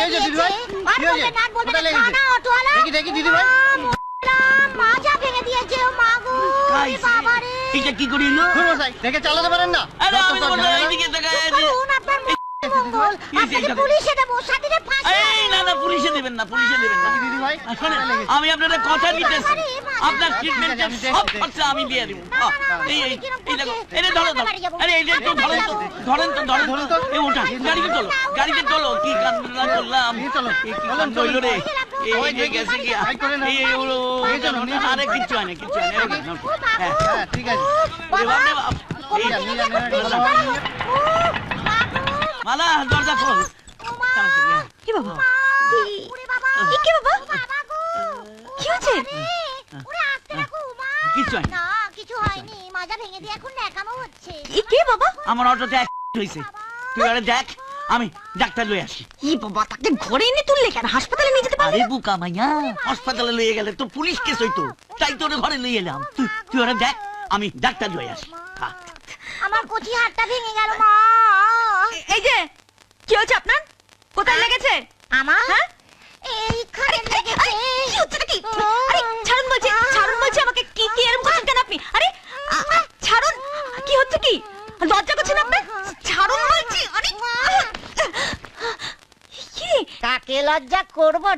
হয়েছে দিদি ভাই? কি হয়েছে? কোথায় লেগেছে? দেখি দিদি ভাই। মাজা ভেঙে দিয়েছে ও মা গো। বাবা রে। এটা কি করিল? মশাই দেখে চালাতে পারেন না? আরে আমি বললাম এইদিকে তাকায়। আপনার মঙ্গল। আপনাকে পুলিশে দেবো, সাথীরে ফাঁসি। এই না না, পুলিশে দেবেন না, পুলিশে দেবেন না। দিদি ভাই শোনেন, আমি আপনাদের কথা দিতেছি, আপনার ট্রিটমেন্টের সব খরচা আমি দিয়ে দেব। এই এই এই দেখো, এটা ধরো ধরো, আরে এই যে একটু ধরেন তো, ধরেন তো, ধরেন তো, এই ওঠা, গাড়িতে তোলো, গাড়িতে তোলো। কি কান্না করলাম, কি কান্না হইলো রে। এই যে গেছে কি, এই আরে কিচ্ছু হয় না, কিচ্ছু হয় না। হ্যাঁ হ্যাঁ ঠিক আছে। মালা, দরজা খোল। কি বাবা? কি বাবা? কি হয়েছে? কিচ্ছু হয় না, কিছু হয়নি। মাজা ভেঙে দিয়ে এখন ন্যাকামো হচ্ছে। কি বাবা? আমার অটোতে অ্যাক্সিডেন্ট হয়েছে, তুই আরে দেখ, আমি ডাক্তার লয়ে আসি। কি বাবা, তাকে ঘরে এনে তুললে কেন? হাসপাতালে নিয়ে যেতে আরে পারলে? বুকা মাইয়া, হাসপাতালে লইয়ে গেলে তো পুলিশ কেস হইতো, তাই তোর ঘরে লইয়ে এলাম। তুই ওরা দেখ, আমি ডাক্তার লয়ে আসি। আমার কচি হাতটা ভেঙে গেল মা। এই যে, কি হয়েছে আপনার? কোথায় লেগেছে? আমার? হ্যাঁ? এইখানে লেগেছে। কি হচ্ছে নাকি? আরে ছাড়ুন বলছি, ছাড়ুন বলছি আমাকে। কি কি এরকম করছেন কেন আপনি? আরে ছাড়ুন। কি হচ্ছে কি? লজ্জা করছেন আপনি? ছাড়ুন বলছি। আরে কি? কাকে লজ্জা করবো?